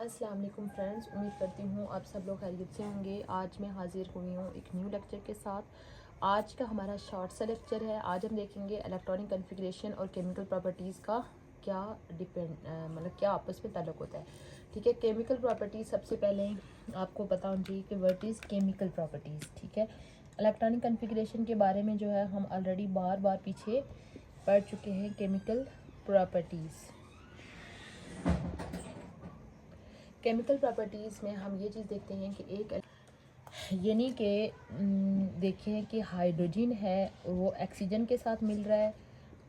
अस्सलाम वालेकुम फ्रेंड्स, उम्मीद करती हूँ आप सब लोग खैरियत से होंगे। आज मैं हाजिर हुई हूँ एक न्यू लेक्चर के साथ। आज का हमारा शॉर्ट सा लेक्चर है। आज हम देखेंगे इलेक्ट्रॉनिक कॉन्फ़िगरेशन और केमिकल प्रॉपर्टीज़ का क्या मतलब क्या आपस में ताल्लुक़ होता है। ठीक है, केमिकल प्रॉपर्टीज़ सबसे पहले आपको पता होना चाहिए कि व्हाट इज़ केमिकल प्रॉपर्टीज़। ठीक है, इलेक्ट्रॉनिक कॉन्फ़िगरेशन के बारे में जो है हम ऑलरेडी बार बार पीछे पढ़ चुके हैं। केमिकल प्रॉपर्टीज़, केमिकल प्रॉपर्टीज़ में हम ये चीज़ देखते हैं कि एक यानी कि देखिए कि हाइड्रोजन है वो ऑक्सीजन के साथ मिल रहा है,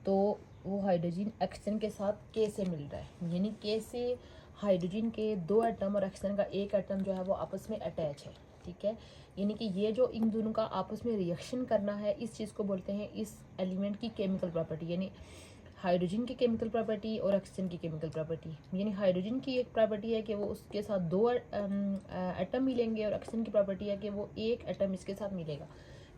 तो वो हाइड्रोजन ऑक्सीजन के साथ के से मिल रहा है, यानी के से हाइड्रोजन के दो एटम और ऑक्सीजन का एक एटम जो है वो आपस में अटैच है। ठीक है, यानी कि ये जो इन दोनों का आपस में रिएक्शन करना है, इस चीज़ को बोलते हैं इस एलिमेंट की केमिकल प्रॉपर्टी। यानी हाइड्रोजन की केमिकल प्रॉपर्टी और ऑक्सीजन की केमिकल प्रॉपर्टी। यानी हाइड्रोजन की एक प्रॉपर्टी है कि वो उसके साथ दो एटम मिलेंगे और ऑक्सीजन की प्रॉपर्टी है कि वो एक एटम इसके साथ मिलेगा।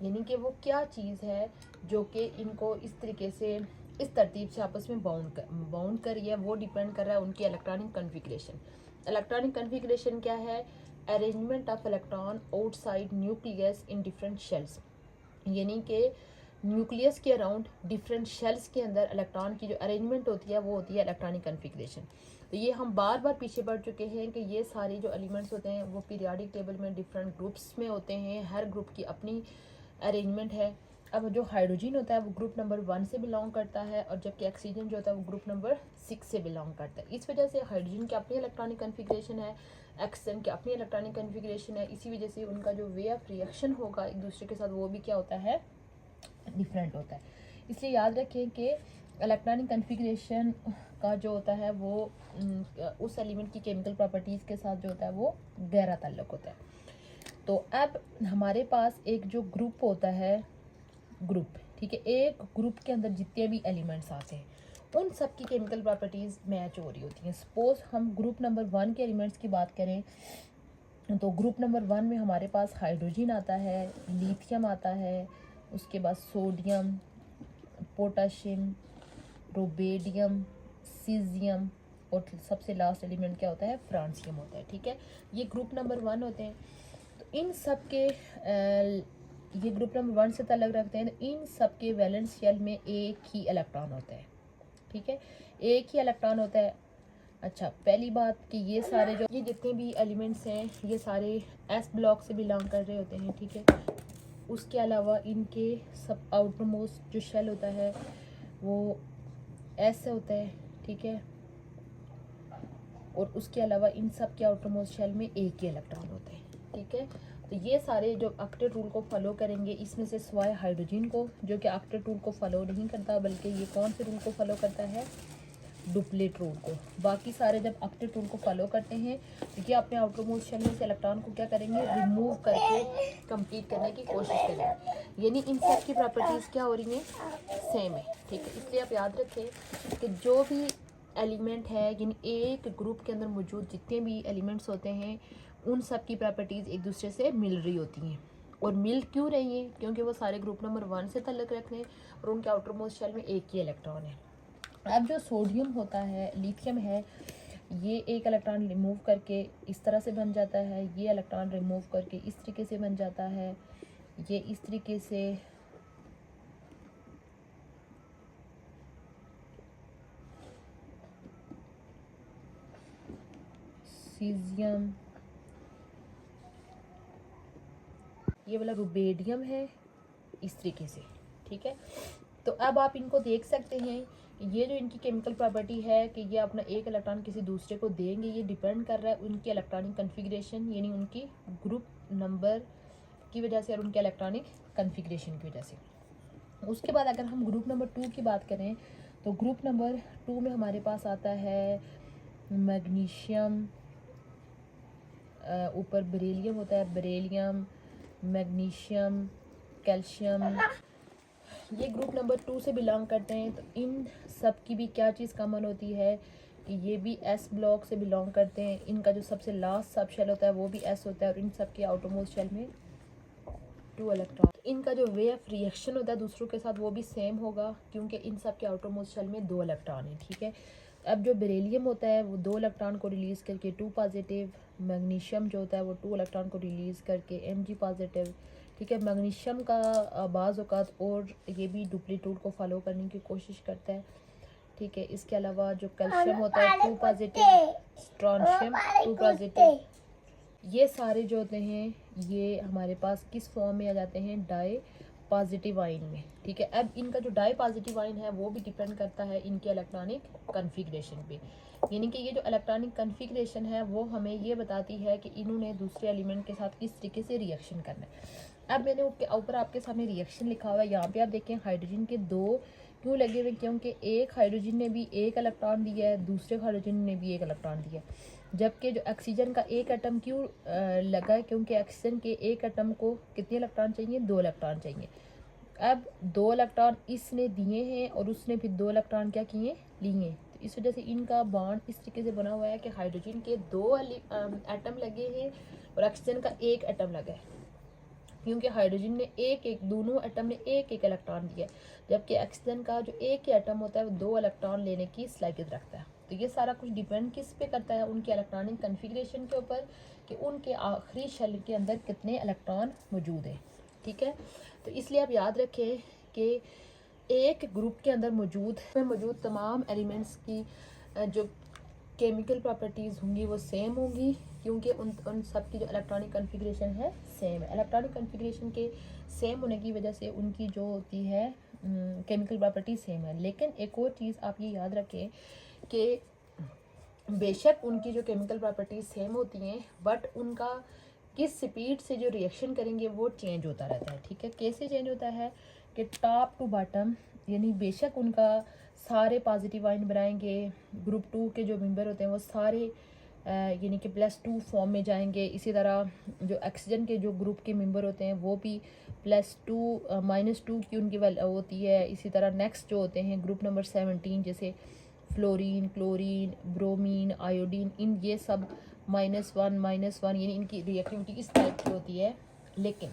यानी कि वो क्या चीज़ है जो कि इनको इस तरीके से इस तरतीब से आपस में बाउंड कर रही है, वो डिपेंड कर रहा है उनकी इलेक्ट्रॉनिक कॉन्फ़िगरेशन। इलेक्ट्रॉनिक कॉन्फ़िगरेशन क्या है? Arrangement of electron outside nucleus in different shells. यानी कि न्यूक्लियस के अराउंड डिफरेंट शेल्स के अंदर इलेक्ट्रॉन की जो अरेंजमेंट होती है वो होती है इलेक्ट्रॉनिक कॉन्फ़िगरेशन। तो ये हम बार बार पीछे पढ़ चुके हैं कि ये सारे जो एलिमेंट्स होते हैं वो पीरियोडिक टेबल में डिफरेंट ग्रुप्स में होते हैं। हर ग्रुप की अपनी अरेंजमेंट है। अब जो हाइड्रोजन होता है वो ग्रुप नंबर 1 से बिलोंग करता है, और जबकि ऑक्सीजन जो होता है वो ग्रुप नंबर 6 से बिलोंग करता है। इस वजह से हाइड्रोजन की अपनी इलेक्ट्रॉनिक कॉन्फ़िगरेशन है, ऑक्सीजन की अपनी इलेक्ट्रॉनिक कॉन्फ़िगरेशन है। इसी वजह से उनका जो वे ऑफ रिएक्शन होगा एक दूसरे के साथ वो भी क्या होता है, डिफरेंट होता है। इसलिए याद रखें कि इलेक्ट्रॉनिक कॉन्फ़िगरेशन का जो होता है वो उस एलिमेंट की केमिकल प्रॉपर्टीज़ के साथ जो होता है वो गहरा ताल्लुक़ होता है। तो अब हमारे पास एक जो ग्रुप होता है, ग्रुप, ठीक है, एक ग्रुप के अंदर जितने भी एलिमेंट्स आते हैं उन सब की केमिकल प्रॉपर्टीज़ मैच हो रही होती हैं। सपोज हम ग्रुप नंबर 1 के एलिमेंट्स की बात करें तो ग्रुप नंबर 1 में हमारे पास हाइड्रोजन आता है, लिथियम आता है, उसके बाद सोडियम, पोटाशियम, रुबेडियम, सीजियम, और सबसे लास्ट एलिमेंट क्या होता है, फ्रांसियम होता है। ठीक है, ये ग्रुप नंबर 1 होते हैं। तो इन सब के ये ग्रुप नंबर 1 से ताल्लुक़ रखते हैं। तो इन सब के वैलेंस शेल में एक ही इलेक्ट्रॉन होता है। ठीक है, एक ही इलेक्ट्रॉन होता है। अच्छा, पहली बात कि ये सारे जो ये जितने भी एलिमेंट्स हैं ये सारे एस ब्लॉक से बिलोंग कर रहे होते हैं। ठीक है, उसके अलावा इनके सब आउटर मोस्ट जो शेल होता है वो एस होता है। ठीक है, और उसके अलावा इन सब के आउटर मोस्ट शेल में एक ही इलेक्ट्रॉन होता है। ठीक है, तो ये सारे जो ऑक्टेट रूल को फॉलो करेंगे, इसमें से सिवाय हाइड्रोजन को जो कि ऑक्टेट रूल को फॉलो नहीं करता, बल्कि ये कौन से रूल को फॉलो करता है, डुप्लेट रूल को। बाकी सारे जब ऑक्टेट रूल को फॉलो करते हैं तो ये अपने आउटर मोस्ट शेल में से इलेक्ट्रॉन को क्या करेंगे, रिमूव करके कंप्लीट करने की कोशिश करेंगे। यानी इन सब की प्रॉपर्टीज़ क्या हो रही हैं, सेम है। ठीक है, इसलिए आप याद रखें कि जो भी एलिमेंट है, यानी एक ग्रुप के अंदर मौजूद जितने भी एलिमेंट्स होते हैं उन सब की प्रॉपर्टीज़ एक दूसरे से मिल रही होती हैं। और मिल क्यों रही हैं, क्योंकि वो सारे ग्रुप नंबर 1 से ताल्लुक़ रखते हैं और उनके आउटर मोस्ट शेल में एक ही इलेक्ट्रॉन है। अब जो सोडियम होता है, लिथियम है, ये एक इलेक्ट्रॉन रिमूव करके इस तरह से बन जाता है, ये इलेक्ट्रॉन रिमूव करके इस तरीके से बन जाता है, ये इस तरीके से, सीजियम, ये वाला रुबेडियम है, इस तरीके से। ठीक है, तो अब आप इनको देख सकते हैं कि ये जो इनकी केमिकल प्रॉपर्टी है कि ये अपना एक इलेक्ट्रॉन किसी दूसरे को देंगे, ये डिपेंड कर रहा है उनकी इलेक्ट्रॉनिक कॉन्फ़िगरेशन, यानी उनकी ग्रुप नंबर की वजह से और उनके इलेक्ट्रॉनिक कॉन्फ़िगरेशन की वजह से। उसके बाद अगर हम ग्रुप नंबर 2 की बात करें तो ग्रुप नंबर 2 में हमारे पास आता है मैग्नीशियम, ऊपर बेरिलियम होता है, बेरिलियम, मैग्नीशियम, कैल्शियम, ये ग्रुप नंबर 2 से बिलोंग करते हैं। तो इन सब की भी क्या चीज़ कॉमन होती है कि ये भी एस ब्लॉक से बिलोंग करते हैं। इनका जो सबसे लास्ट सब शेल होता है वो भी एस होता है, और इन सब के आउटर मोस्ट शेल में 2 इलेक्ट्रॉन। इनका जो वे ऑफ रिएक्शन होता है दूसरों के साथ वो भी सेम होगा, क्योंकि इन सब के आउटर मोस्ट शेल में 2 इलेक्ट्रॉन है। ठीक है, अब जो बेरिलियम होता है वो 2 इलेक्ट्रॉन को रिलीज़ करके 2 पॉजिटिव, मैग्नीशियम जो होता है वो 2 इलेक्ट्रॉन को रिलीज़ करके Mg पॉजिटिव। ठीक है, मैग्नीशियम का बाज़ औक़ात और ये भी डुप्लीट्यूड को फॉलो करने की कोशिश करता है। ठीक है, इसके अलावा जो कैल्शियम होता है 2 पॉजिटिव, स्ट्रोंशियम 2 पॉजिटिव। ये सारे जो होते हैं ये हमारे पास किस फॉर्म में आ जाते हैं, डाई पॉजिटिव आयन में। ठीक है, अब इनका जो डाई पॉजिटिव आयन है वो भी डिपेंड करता है इनके इलेक्ट्रॉनिक कन्फिग्रेशन पे। यानी कि ये जो इलेक्ट्रॉनिक कन्फिग्रेशन है वो हमें ये बताती है कि इन्होंने दूसरे एलिमेंट के साथ किस तरीके से रिएक्शन करना है। अब मैंने ऊपर आपके सामने रिएक्शन लिखा हुआ है, यहाँ पे आप देखें हाइड्रोजन के 2 क्यों लगे हुए, क्योंकि एक हाइड्रोजन ने भी 1 इलेक्ट्रॉन दिया है, दूसरे हाइड्रोजन ने भी 1 इलेक्ट्रॉन दिया है। जबकि जो ऑक्सीजन का 1 एटम क्यों लगा है, क्योंकि ऑक्सीजन के 1 एटम को कितने इलेक्ट्रॉन चाहिए, 2 इलेक्ट्रॉन चाहिए। अब 2 इलेक्ट्रॉन इसने दिए हैं और उसने फिर 2 इलेक्ट्रॉन क्या किए, लिए। तो इस वजह से इनका बॉन्ड इस तरीके से बना हुआ है कि हाइड्रोजन के 2 एटम लगे हैं और ऑक्सीजन का 1 एटम लगा है, क्योंकि हाइड्रोजन ने दोनों एटम ने एक इलेक्ट्रॉन दिया है, जबकि ऑक्सीजन का जो एक एटम होता है वो 2 इलेक्ट्रॉन लेने की सलाहियत रखता है। तो ये सारा कुछ डिपेंड किस पे करता है, उनके इलेक्ट्रॉनिक कन्फिग्रेशन के ऊपर, कि उनके आखिरी शेल के अंदर कितने इलेक्ट्रॉन मौजूद हैं। ठीक है, तो इसलिए आप याद रखें कि एक ग्रुप के अंदर मौजूद तमाम एलिमेंट्स की जो केमिकल प्रॉपर्टीज़ होंगी वो सेम होंगी, क्योंकि उन सब की जो इलेक्ट्रॉनिक कन्फिग्रेशन है सेम है। इलेक्ट्रॉनिक कन्फिग्रेशन के सेम होने की वजह से उनकी जो होती है केमिकल प्रॉपर्टी सेम है। लेकिन एक और चीज़ आप ये याद रखें कि बेशक उनकी जो केमिकल प्रॉपर्टीज सेम होती हैं, बट उनका किस स्पीड से जो रिएक्शन करेंगे वो चेंज होता रहता है। ठीक है, कैसे चेंज होता है कि टॉप टू बॉटम, यानी बेशक उनका सारे पॉजिटिव आयन बनाएंगे, ग्रुप 2 के जो मेंबर होते हैं वो सारे यानी कि +2 फॉर्म में जाएंगे। इसी तरह जो ऑक्सीजन के जो ग्रुप के मेंबर होते हैं वो भी +2 -2 की उनकी होती है। इसी तरह नेक्स्ट जो होते हैं ग्रुप नंबर 17 जैसे फ्लोरीन, क्लोरीन, ब्रोमीन, आयोडीन, इन ये सब -1 यानी इनकी रिएक्टिविटी इस टाइप की होती है। लेकिन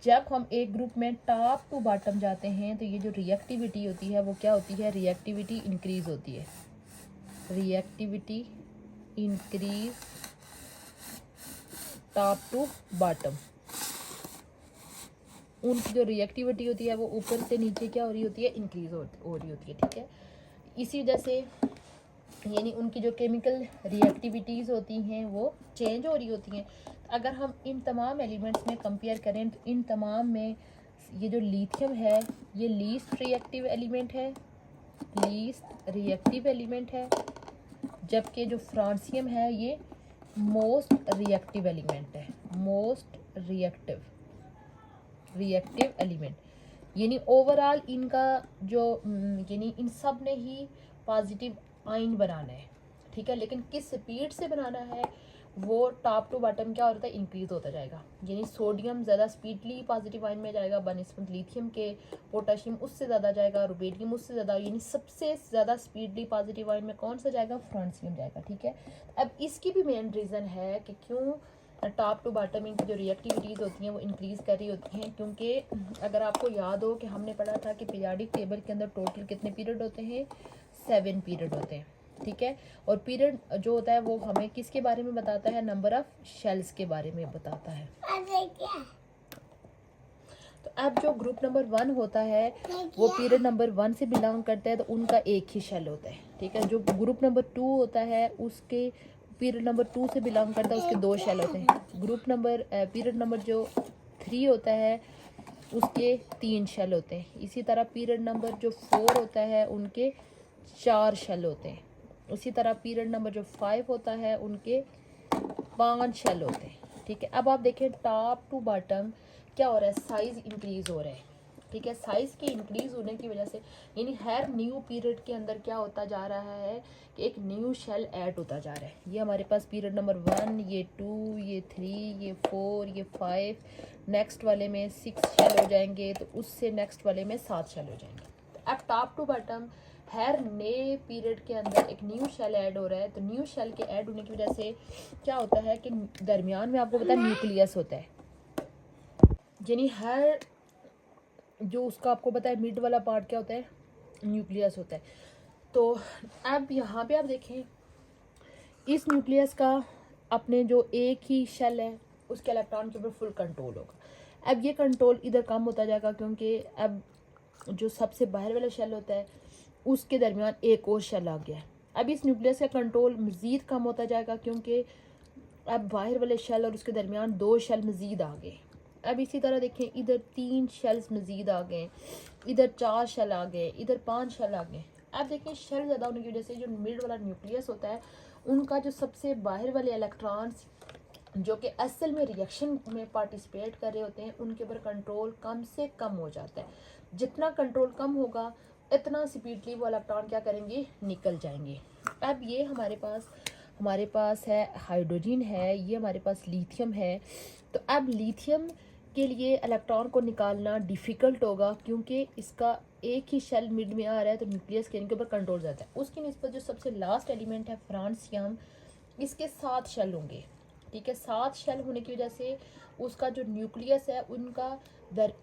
जब हम एक ग्रुप में टॉप टू बॉटम जाते हैं तो ये जो रिएक्टिविटी होती है वो क्या होती है, रिएक्टिविटी इंक्रीज होती है। Reactivity increase top to bottom, उनकी जो रिएक्टिविटी होती है वो ऊपर से नीचे क्या हो रही होती है, इंक्रीज हो रही होती है। ठीक है, इसी वजह से यानी उनकी जो केमिकल रिएक्टिविटीज़ होती हैं वो चेंज हो रही होती हैं। अगर हम इन तमाम एलिमेंट्स में कंपेयर करें तो इन तमाम में ये जो लिथियम है ये लीस्ट रिएक्टिव एलिमेंट है, जबकि जो फ्रांसियम है ये मोस्ट रिएक्टिव एलिमेंट है, मोस्ट रिएक्टिव एलिमेंट। यानी ओवरऑल इनका जो यानी इन सब ने ही पॉजिटिव आयन बनाना है। ठीक है, लेकिन किस स्पीड से बनाना है वो टॉप टू बॉटम क्या होता है, इंक्रीज होता जाएगा। यानी सोडियम ज़्यादा स्पीडली पॉजिटिव आयन में जाएगा बनिस्बत लिथियम के, पोटाशियम उससे ज़्यादा जाएगा, रुबेडियम उससे ज़्यादा, यानी सबसे ज़्यादा स्पीडली पॉजिटिव आयन में कौन सा जाएगा, फ्रांसियम जाएगा। ठीक है, अब इसकी भी मेन रीज़न है कि क्यों टॉप टू बॉटम इनकी जो रिएक्टिविटीज़ होती हैं वो इंक्रीज़ कर रही होती हैं, क्योंकि अगर आपको याद हो कि हमने पढ़ा था कि पीरियोडिक टेबल के अंदर टोटल कितने पीरियड होते हैं, 7 पीरियड होते हैं। ठीक है, और पीरियड जो होता है वो हमें किसके बारे में बताता है, नंबर ऑफ शेल्स के बारे में बताता है। तो अब जो ग्रुप नंबर 1 होता है वो पीरियड नंबर 1 से बिलोंग करता है, तो उनका एक ही शेल होता है। ठीक है, जो ग्रुप नंबर 2 होता है उसके पीरियड नंबर 2 से बिलोंग करता है, उसके 2 शेल होते हैं। पीरियड नंबर जो 3 होता है उसके 3 शेल होते हैं। इसी तरह पीरियड नंबर जो 4 होता है उनके 4 शेल होते हैं। उसी तरह पीरियड नंबर जो 5 होता है उनके 5 शेल होते हैं। ठीक है, अब आप देखें टॉप टू बॉटम क्या हो रहा है, साइज इंक्रीज हो रहा है। ठीक है, साइज के इंक्रीज होने की वजह से यानी हर न्यू पीरियड के अंदर क्या होता जा रहा है कि एक न्यू शेल ऐड होता जा रहा है। ये हमारे पास पीरियड नंबर 1, ये 2, ये 3, ये 4, ये 5, नेक्स्ट वाले में 6 शेल हो जाएंगे, तो उससे नेक्स्ट वाले में 7 शेल हो जाएंगे। अब टॉप टू बॉटम हर नए पीरियड के अंदर एक न्यू शेल ऐड हो रहा है। तो न्यू शेल के ऐड होने की वजह से क्या होता है कि दरमियान में आपको पता है न्यूक्लियस होता है, यानी हर जो उसका आपको पता है मिड वाला पार्ट क्या होता है, न्यूक्लियस होता है। तो अब यहाँ पे आप देखें इस न्यूक्लियस का अपने जो एक ही शेल है उसके इलेक्ट्रॉन के ऊपर फुल कंट्रोल होगा। अब ये कंट्रोल इधर कम होता जाएगा क्योंकि अब जो सबसे बाहर वाला शेल होता है उसके दरमियान एक और शेल आ गया है। अब इस न्यूक्लियस का कंट्रोल मज़ीद कम होता जाएगा क्योंकि अब बाहर वाले शेल और उसके दरमियान 2 शेल मज़ीद आ गए। अब इसी तरह देखें इधर 3 शेल्स मज़ीद आ गए, इधर 4 शेल आ गए, इधर 5 शेल आ गए। अब देखें शेल ज़्यादा होने की वजह से जो मिड वाला न्यूक्लियस होता है उनका जो सबसे बाहर वाले इलेक्ट्रॉन्स जो कि असल में रिएक्शन में पार्टिसिपेट कर रहे होते हैं उनके ऊपर कंट्रोल कम से कम हो जाता है। जितना कंट्रोल कम होगा इतना स्पीडली वो इलेक्ट्रॉन क्या करेंगे, निकल जाएंगे। अब ये हमारे पास है हाइड्रोजन है, ये हमारे पास लिथियम है। तो अब लिथियम के लिए इलेक्ट्रॉन को निकालना डिफ़िकल्ट होगा क्योंकि इसका एक ही शेल मिड में आ रहा है तो न्यूक्लियस के इनके ऊपर कंट्रोल ज़्यादा है। उसकी निस्बत जो सबसे लास्ट एलिमेंट है फ्रांसियम, इसके 7 शेल होंगे, ठीक है। 7 शेल होने की वजह से उसका जो न्यूक्लियस है उनका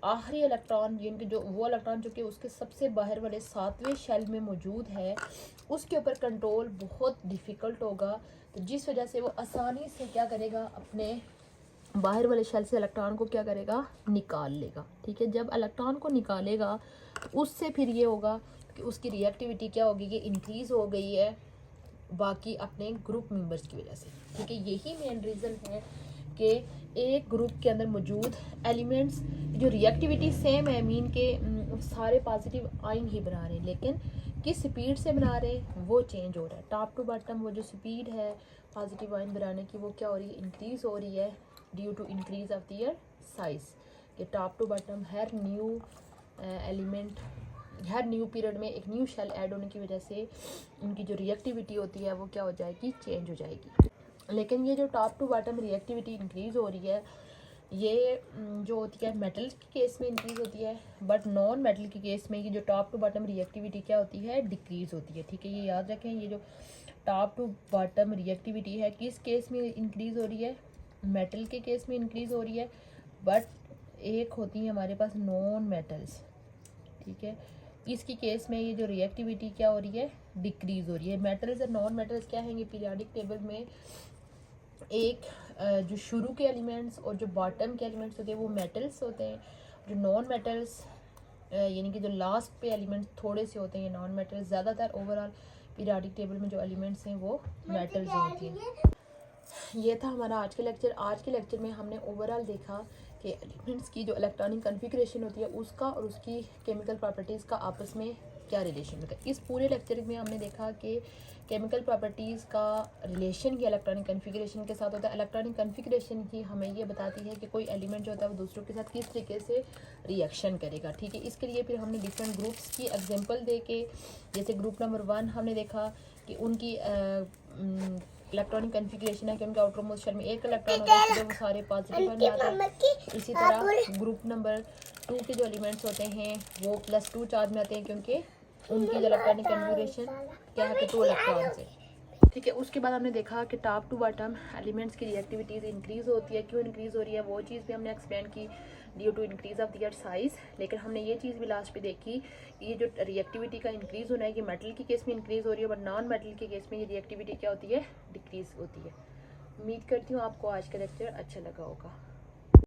आखिरी इलेक्ट्रॉन यानी जो वो इलेक्ट्रॉन जो कि उसके सबसे बाहर वाले 7वें शेल में मौजूद है उसके ऊपर कंट्रोल बहुत डिफ़िकल्ट होगा। तो जिस वजह से वो आसानी से क्या करेगा, अपने बाहर वाले शेल से इलेक्ट्रॉन को क्या करेगा, निकाल लेगा, ठीक है। जब इलेक्ट्रॉन को निकालेगा तो उससे फिर ये होगा कि उसकी रिएक्टिविटी क्या होगी, ये इंक्रीज़ हो गई है बाकी अपने ग्रुप मेंबर्स की वजह से, ठीक है। यही मेन रीज़न है कि एक ग्रुप के अंदर मौजूद एलिमेंट्स जो रिएक्टिविटी सेम है, मीन के सारे पॉजिटिव आयन ही बना रहे हैं लेकिन किस स्पीड से बना रहे हैं वो चेंज हो रहा है। टॉप टू बॉटम वो जो स्पीड है पॉजिटिव आयन बनाने की वो क्या हो रही है, इंक्रीज़ हो रही है due to increase of their size. कि टॉप टू बॉटम हर न्यू एलिमेंट हर न्यू पीरियड में एक न्यू शेल ऐड होने की वजह से उनकी जो रिएक्टिविटी होती है वो क्या हो जाएगी, चेंज हो जाएगी। लेकिन ये जो top to bottom reactivity increase हो रही है ये जो होती है मेटल के केस में इंक्रीज़ होती है, बट नॉन मेटल के केस में ये जो टॉप टू बॉटम रिएक्टिविटी क्या होती है, डिक्रीज़ होती है, ठीक है। ये याद रखें, ये जो टॉप टू बॉटम रिएक्टिविटी है किस केस में इंक्रीज़ हो रही है, मेटल के केस में इंक्रीज़ हो रही है, बट एक होती है हमारे पास नॉन मेटल्स, ठीक है। इसकी केस में ये जो रिएक्टिविटी क्या हो रही है, डिक्रीज़ हो रही है। मेटल्स और नॉन मेटल्स क्या हैं, ये पीरियोडिक टेबल में एक जो शुरू के एलिमेंट्स और जो बॉटम के एलिमेंट्स होते हैं वो मेटल्स होते हैं। जो नॉन मेटल्स यानी कि जो लास्ट पे एलिमेंट्स थोड़े से होते हैं नॉन मेटल्स। ज़्यादातर ओवरऑल पीरियोडिक टेबल में जो एलिमेंट्स हैं वो मेटल्स होती हैं। ये था हमारा आज के लेक्चर। आज के लेक्चर में हमने ओवरऑल देखा कि एलिमेंट्स की जो इलेक्ट्रॉनिक कॉन्फ़िगरेशन होती है उसका और उसकी केमिकल प्रॉपर्टीज़ का आपस में क्या रिलेशन होता है। इस पूरे लेक्चर में हमने देखा कि केमिकल प्रॉपर्टीज़ का रिलेशन ही इलेक्ट्रॉनिक कॉन्फ़िगरेशन के साथ होता है। इलेक्ट्रॉनिक कॉन्फ़िगरेशन ही हमें ये बताती है कि कोई एलिमेंट जो होता है वो दूसरों के साथ किस तरीके से रिएक्शन करेगा, ठीक है। इसके लिए फिर हमने डिफरेंट ग्रुप्स की एग्जांपल दे के, जैसे ग्रुप नंबर 1 हमने देखा कि उनकी इलेक्ट्रॉनिक कॉन्फ़िगरेशन है कि उनके आउटर मोस्ट शेल में एक इलेक्ट्रॉन होता है, वो सारे पॉजिटिव बन जाते हैं। इसी तरह ग्रुप नंबर 2 के जो एलिमेंट्स होते हैं वो +2 चार्ज में आते हैं क्योंकि उनकी जो इलेक्ट्रॉनिक कॉन्फ़िगरेशन क्या है कि 2 इलेक्ट्रॉन से, ठीक है। उसके बाद हमने देखा कि टॉप टू बॉटम एलिमेंट्स की रिएक्टिविटीज़ इंक्रीज़ होती है। क्यों इंक्रीज़ हो रही है वो चीज़ भी हमने एक्सप्लेन की, due to increase of their size. लेकिन हमने ये चीज़ भी लास्ट पे देखी, ये जो रिएक्टिविटी का इंक्रीज़ होना है कि मेटल के केस में इंक्रीज़ हो रही है बट नॉन मेटल के केस में ये रिएक्टिविटी क्या होती है, डिक्रीज़ होती है। उम्मीद करती हूँ आपको आज का लेक्चर अच्छा लगा होगा।